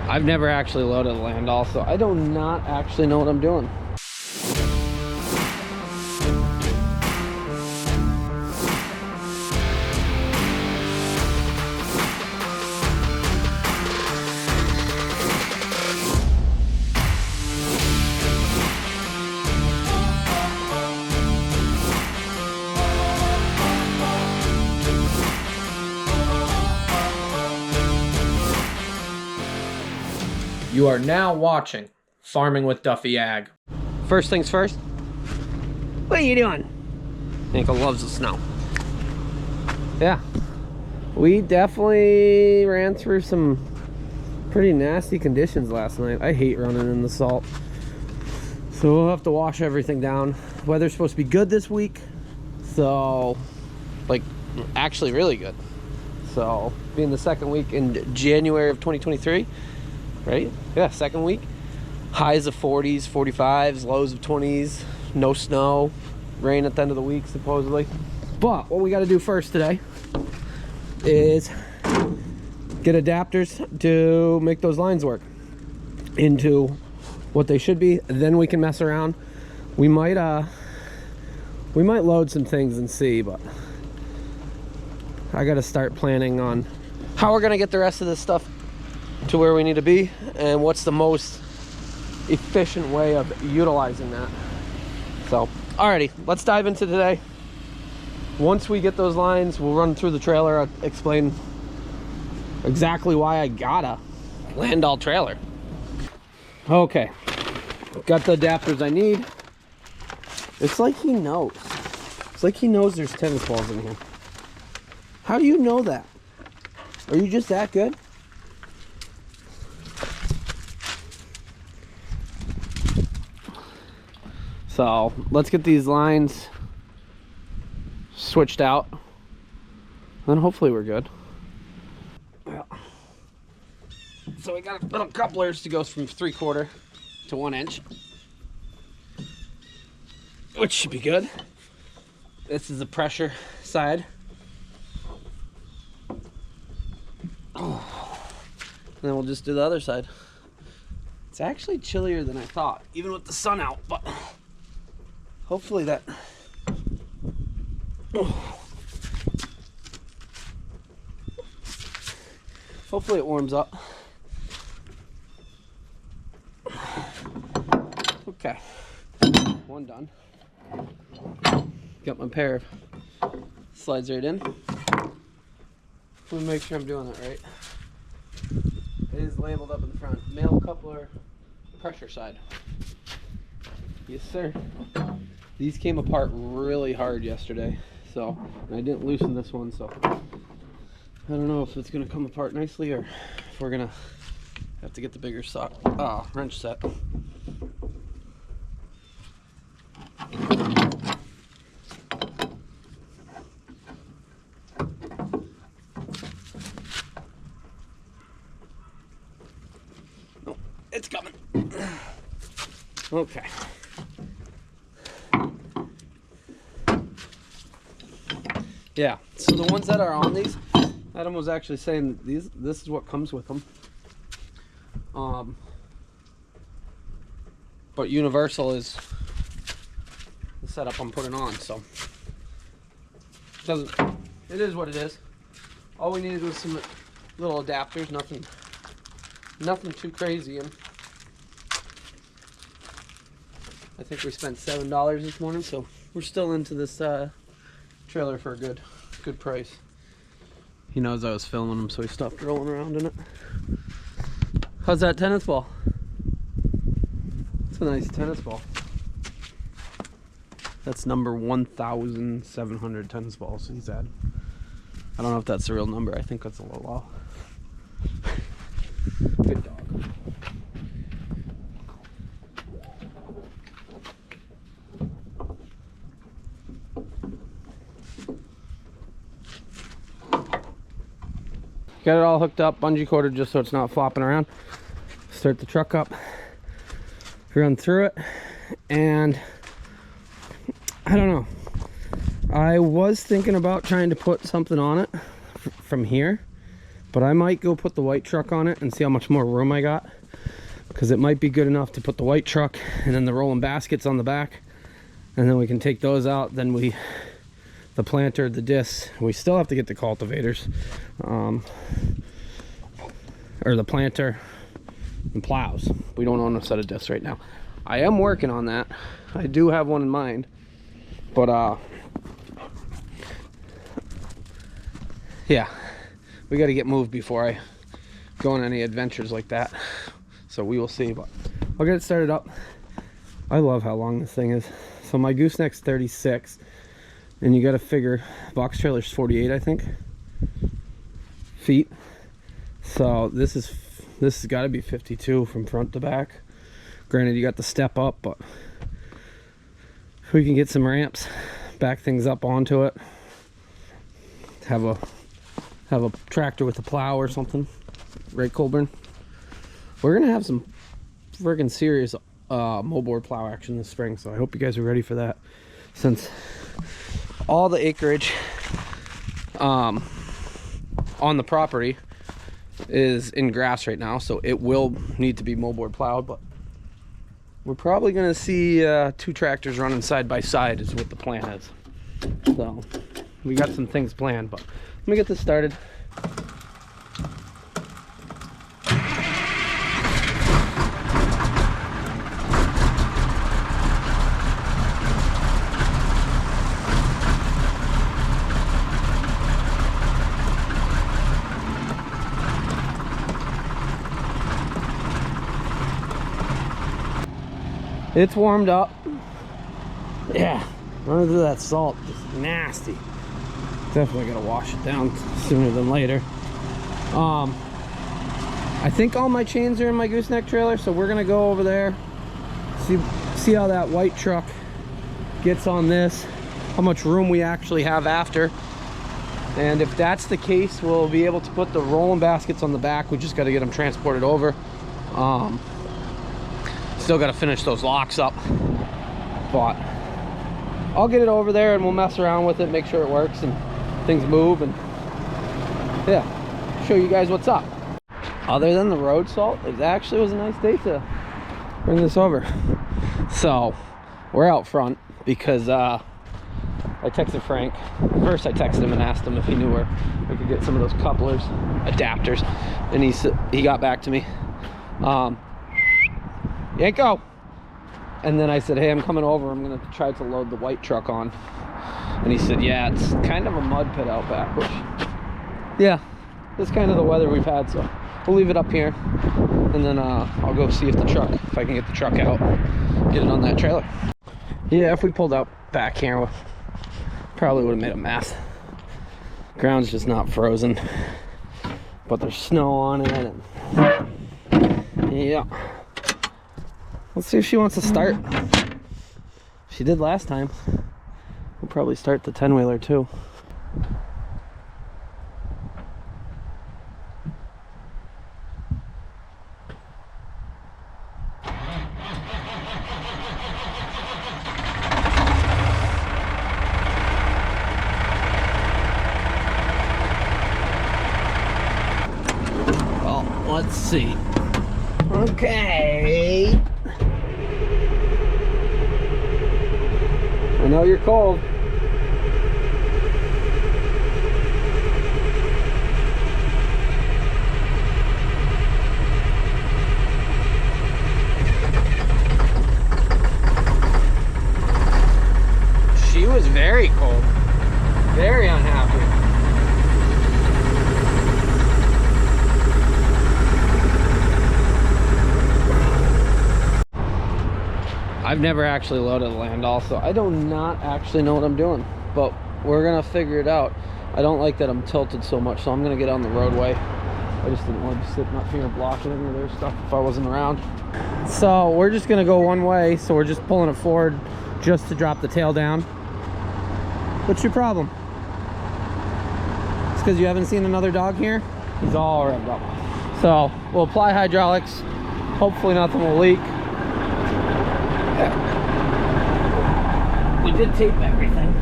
I've never actually loaded a Landoll, so I do not actually know what I'm doing. You are now watching Farming with Duffy Ag. First things first. What are you doing? Ankle loves the snow. Yeah. We definitely ran through some pretty nasty conditions last night. I hate running in the salt. So we'll have to wash everything down. Weather's supposed to be good this week. So, like, actually really good. So, being the second week in January of 2023. Right? Yeah, second week. Highs of 40s, 45s, lows of 20s, no snow, rain at the end of the week, supposedly. But what we got to do first today is get adapters to make those lines work into what they should be. Then we can mess around. We might load some things and see, but I got to start planning on how we're going to get the rest of this stuff to where we need to be and what's the most efficient way of utilizing that. So alrighty, let's dive into today. Once we get those lines, we'll run through the trailer. I'll explain exactly why I got a Landoll trailer. Okay, got the adapters I need. It's like he knows. It's like he knows there's tennis balls in here. How do you know that? Are you just that good? So let's get these lines switched out, then hopefully we're good. Yeah. So we got little couplers to go from 3/4 to 1 inch, which should be good. This is the pressure side. Oh. Then we'll just do the other side. It's actually chillier than I thought, even with the sun out, but hopefully that. Hopefully it warms up. Okay, one done. Got my pair of slides right in. Let me make sure I'm doing that right. It is labeled up in the front. Male coupler, pressure side. Yes, sir. These came apart really hard yesterday, so I didn't loosen this one, so I don't know if it's gonna come apart nicely or if we're gonna have to get the bigger wrench set. Oh, it's coming. Okay. Yeah, so the ones that are on these, Adam was actually saying this is what comes with them. But universal is the setup I'm putting on, so it is what it is. All we needed was some little adapters, nothing too crazy. And I think we spent $7 this morning, so we're still into this trailer for a good price. He knows I was filming him, so he stopped rolling around in it. How's that tennis ball? It's a nice tennis ball. That's number 1,700 tennis balls he's had. I don't know if that's the real number. I think that's a little off. Good dog. Got it all hooked up, bungee corded just so it's not flopping around. Start the truck up, run through it, and I don't know. I was thinking about trying to put something on it from here, But I might go put the white truck on it and see how much more room I got, because it might be good enough to put the white truck and then the rolling baskets on the back, and then we can take those out. Then the planter, the discs, we still have to get the cultivators, or the planter and plows. We don't own a set of discs right now. I am working on that. I do have one in mind, but yeah, we got to get moved before I go on any adventures like that. So we will see, but I'll get it started up. I love how long this thing is. So my gooseneck's 36, and you got to figure box trailer's 48, I think, feet. So this has got to be 52 from front to back. Granted, you got the step up, but if we can get some ramps, back things up onto it, have a tractor with a plow or something, right, Colburn? We're gonna have some friggin' serious moldboard plow action this spring, so I hope you guys are ready for that, since all the acreage on the property is in grass right now, so it will need to be moldboard plowed. But we're probably gonna see 2 tractors running side by side is what the plan is. So we got some things planned, but let me get this started. It's warmed up. Yeah, running through that salt, just nasty. Definitely gotta wash it down sooner than later. I think all my chains are in my gooseneck trailer, so we're gonna go over there, see how that white truck gets on this, how much room we actually have after. And if that's the case, we'll be able to put the rolling baskets on the back. We just got to get them transported over. Still got to finish those locks up, but I'll get it over there and we'll mess around with it, make sure it works and things move, and yeah, show you guys what's up. Other than the road salt, it actually was a nice day to bring this over. So we're out front because I texted Frank. First I texted him and asked him if he knew where we could get some of those couplers, adapters, and he got back to me. Yanko! And then I said, hey, I'm coming over. I'm gonna try to load the white truck on. And he said, yeah, it's kind of a mud pit out back, which, yeah, that's kind of the weather we've had, so we'll leave it up here. And then I'll go see if I can get the truck out, get it on that trailer. Yeah, if we pulled out back here, we probably would have made a mess. Ground's just not frozen, but there's snow on it, and yeah. Let's see if she wants to start. She did last time. We'll probably start the 10-wheeler too. Well, let's see. Okay. I know you're cold. She was very cold. Very unhappy. I've never actually loaded a Landoll, so I do not actually know what I'm doing, but we're gonna figure it out. I don't like that I'm tilted so much, so I'm gonna get on the roadway. I just didn't want to be sitting up here blocking any of their stuff if I wasn't around. So we're just gonna go one way, so we're just pulling it forward just to drop the tail down. What's your problem? It's because you haven't seen another dog here? He's all revved up. So we'll apply hydraulics. Hopefully nothing will leak. We did tape everything.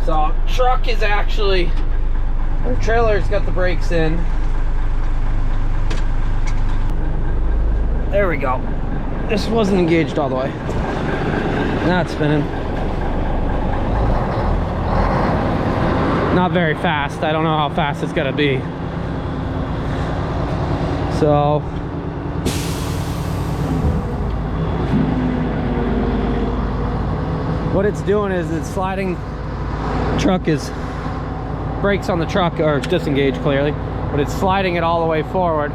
So truck is actually, our trailer's got the brakes in. There we go. This wasn't engaged all the way. Now it's spinning. Not very fast. I don't know how fast it's gonna be. So what it's doing is it's sliding. Truck is, brakes on the truck are disengaged clearly, but it's sliding it all the way forward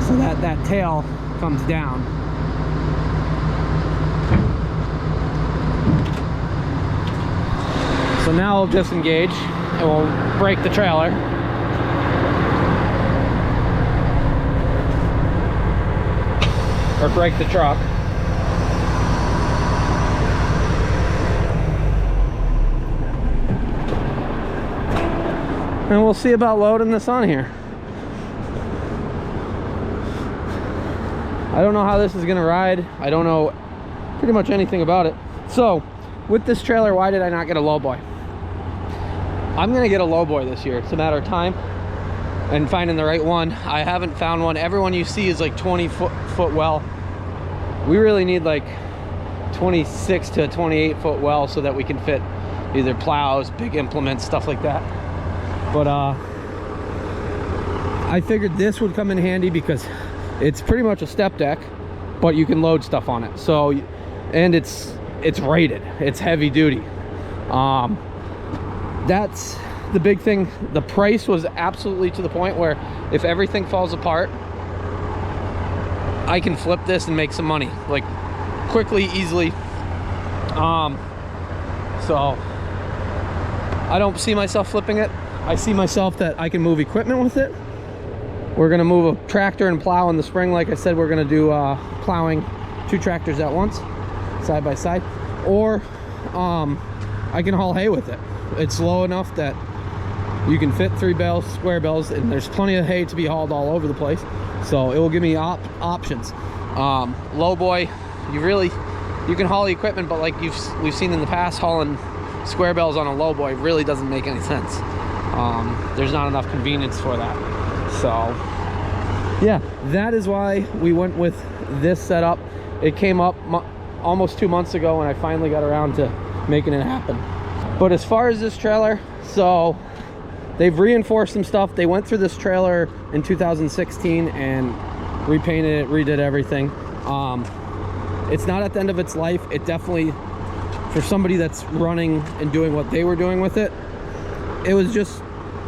so that that tail comes down. So now we'll disengage and we'll brake the trailer. Or brake the truck. And we'll see about loading this on here. I don't know how this is gonna ride. I don't know pretty much anything about it. So with this trailer, why did I not get a lowboy? I'm gonna get a lowboy this year. It's a matter of time and finding the right one. I haven't found one. Everyone you see is like 20 foot well. We really need like 26 to 28 foot well so that we can fit either plows, big implements, stuff like that. But I figured this would come in handy because it's pretty much a step deck, but you can load stuff on it. So, and it's rated, it's heavy duty. That's the big thing. The price was absolutely to the point where if everything falls apart, I can flip this and make some money, like quickly, easily. So I don't see myself flipping it. I see myself that I can move equipment with it. We're gonna move a tractor and plow in the spring. Like I said, we're gonna do plowing 2 tractors at once, side by side. Or I can haul hay with it. It's low enough that you can fit 3 bales, square bales, and there's plenty of hay to be hauled all over the place. So it will give me options. Lowboy, you can haul the equipment, but like we've seen in the past, hauling square bales on a lowboy really doesn't make any sense. There's not enough convenience for that. So yeah, that is why we went with this setup. It came up almost 2 months ago and I finally got around to making it happen. But as far as this trailer, so they've reinforced some stuff. They went through this trailer in 2016 and repainted it, redid everything. It's not at the end of its life. It definitely, for somebody that's running and doing what they were doing with it, it was just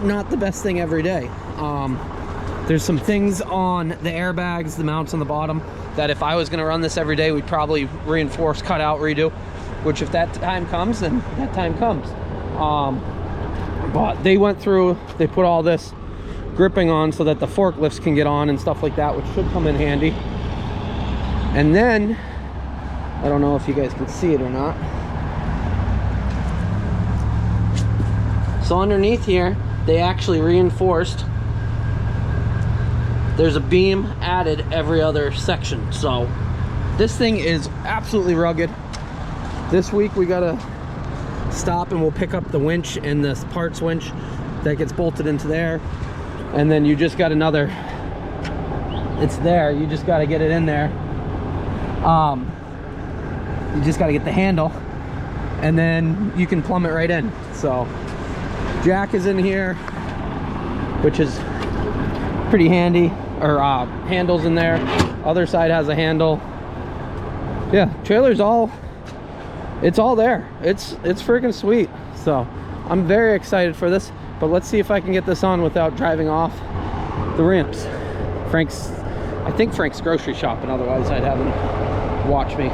not the best thing every day. There's some things on the airbags, the mounts on the bottom, that if I was gonna run this every day, we'd probably reinforce, cut out, redo, which if that time comes, then that time comes. But they went through, they put all this gripping on so that the forklifts can get on and stuff like that, which should come in handy. And then, I don't know if you guys can see it or not. So underneath here, they actually reinforced. There's a beam added every other section. So this thing is absolutely rugged. This week we gotta stop and we'll pick up the winch and the parts winch that gets bolted into there. And then you just got another, it's there, you just gotta get it in there. You just gotta get the handle and then you can plumb it right in. So jack is in here, which is pretty handy, or handles in there. Other side has a handle. Yeah, trailer's all, it's all there. It's freaking sweet. So I'm very excited for this, but let's see if I can get this on without driving off the ramps. I think Frank's grocery shopping, otherwise I'd have him watch me.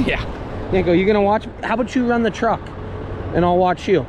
Yeah, Yanko, you gonna watch? How about you run the truck and I'll watch you?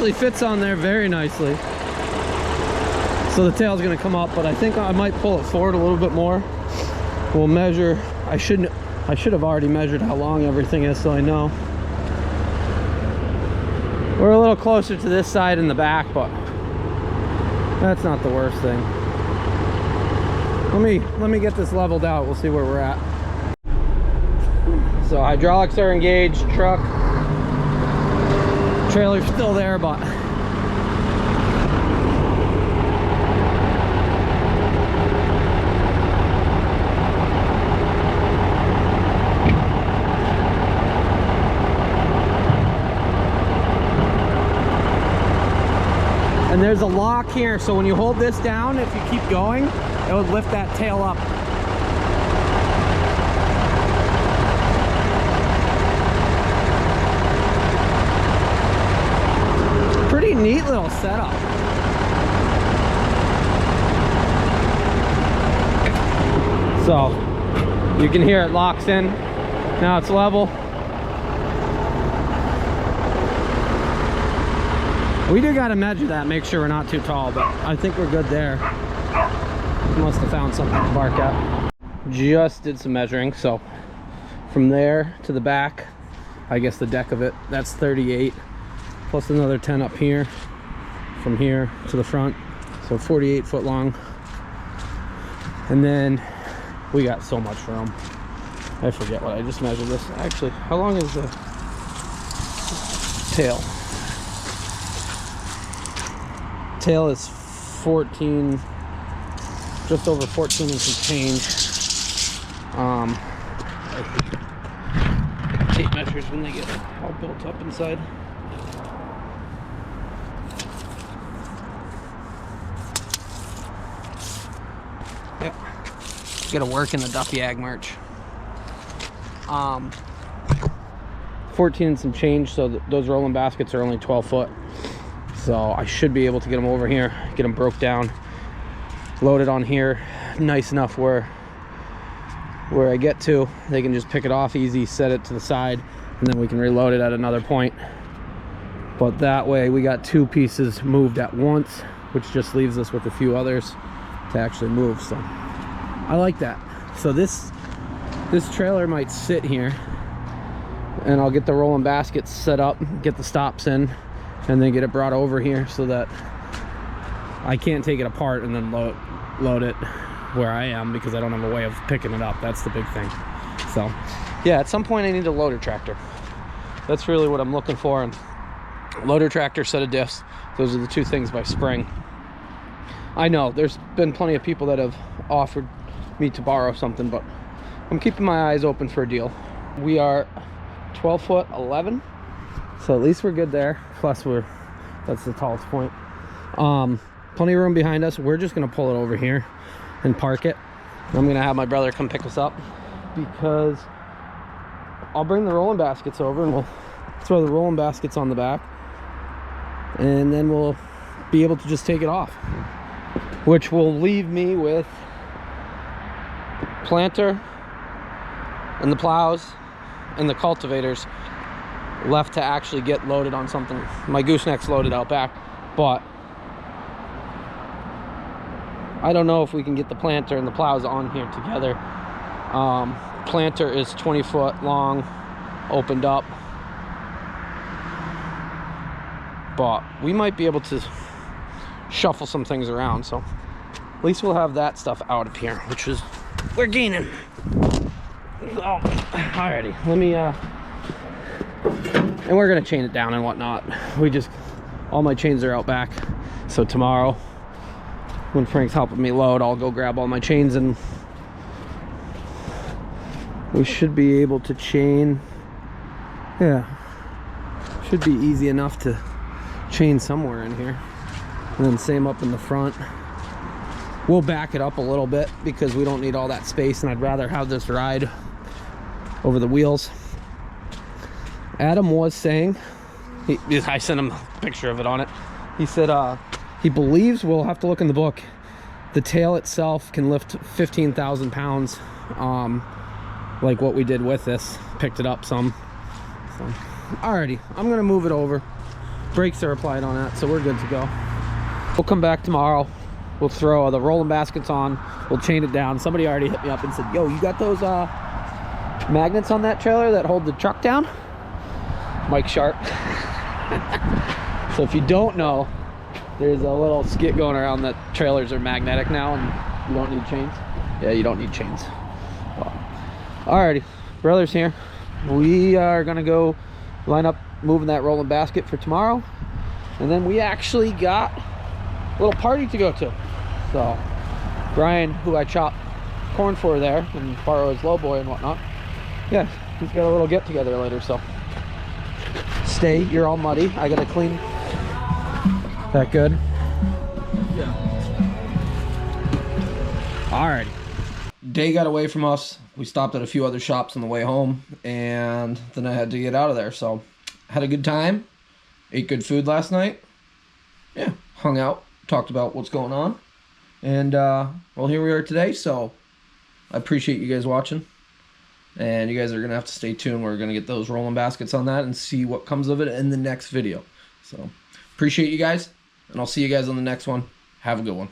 actually fits on there very nicely. So the tail's gonna come up, but I think I might pull it forward a little bit more. We'll measure. I should have already measured how long everything is, so I know. We're a little closer to this side in the back, but that's not the worst thing. Let me get this leveled out. We'll see where we're at. So hydraulics are engaged, truck, trailer's still there, but and there's a lock here, so when you hold this down, if you keep going, it would lift that tail up. Pretty neat little setup. So you can hear it locks in. Now it's level. We do gotta measure that, make sure we're not too tall, but I think we're good there. Must have found something to bark at. Just did some measuring, so from there to the back, I guess the deck of it, that's 38, plus another 10 up here, from here to the front, so 48 foot long. And then we got so much room. I forget what I just measured this. Actually, how long is the tail? Tail is 14, just over 14 and some change. Tape measures when they get all built up inside. Yep, gotta work in the Duffy Ag merch. 14 and some change, so those rolling baskets are only 12 foot. So I should be able to get them over here, get them broke down, loaded on here, nice enough where I get to, they can just pick it off easy, set it to the side, and then we can reload it at another point. But that way we got two pieces moved at once, which just leaves us with a few others to actually move. So I like that. So this trailer might sit here, and I'll get the rolling baskets set up, get the stops in, and then get it brought over here so that I can't take it apart and then load it where I am, because I don't have a way of picking it up. That's the big thing. So yeah, at some point I need a loader tractor. That's really what I'm looking for. And loader tractor, set of diffs, those are the two things by spring. I know there's been plenty of people that have offered me to borrow something, but I'm keeping my eyes open for a deal. We are 12 foot 11, so at least we're good there. Plus that's the tallest point. Plenty of room behind us. We're just gonna pull it over here and park it. I'm gonna have my brother come pick us up, because I'll bring the rolling baskets over and we'll throw the rolling baskets on the back, and then we'll be able to just take it off, which will leave me with planter and the plows and the cultivators left to actually get loaded on something. My gooseneck's loaded out back, but I don't know if we can get the planter and the plows on here together. Planter is 20 foot long, opened up, but we might be able to shuffle some things around. So at least we'll have that stuff out of here, which is, we're gaining. Oh, alrighty, let me and we're gonna chain it down and whatnot. All my chains are out back, so tomorrow when Frank's helping me load, I'll go grab all my chains, and we should be able to chain. Yeah, should be easy enough to chain somewhere in here. And then same up in the front. We'll back it up a little bit because we don't need all that space, and I'd rather have this ride over the wheels. Adam was saying, I sent him a picture of it on it. He said he believes, we'll have to look in the book, the tail itself can lift 15,000 pounds, like what we did with this. Picked it up some. So alrighty, I'm gonna move it over. brakes are applied on that, so we're good to go. We'll come back tomorrow. We'll throw the rolling baskets on. We'll chain it down. Somebody already hit me up and said, yo, you got those magnets on that trailer that hold the truck down? Mike Sharp. So if you don't know, there's a little skit going around that trailers are magnetic now and you don't need chains. Yeah, you don't need chains. Well, alrighty, brother's here. We are gonna go line up moving that rolling basket for tomorrow. And then we actually got a little party to go to. So Brian, who I chop corn for there and borrow his lowboy and whatnot, yeah, he's got a little get together later. So stay, you're all muddy. I gotta clean. That good? Yeah. Alrighty. Day got away from us. We stopped at a few other shops on the way home, and then I had to get out of there. So had a good time, ate good food last night. Yeah, hung out, talked about what's going on. And well, here we are today. So I appreciate you guys watching. And you guys are gonna have to stay tuned. We're gonna get those rolling baskets on that and see what comes of it in the next video. So appreciate you guys, and I'll see you guys on the next one. Have a good one.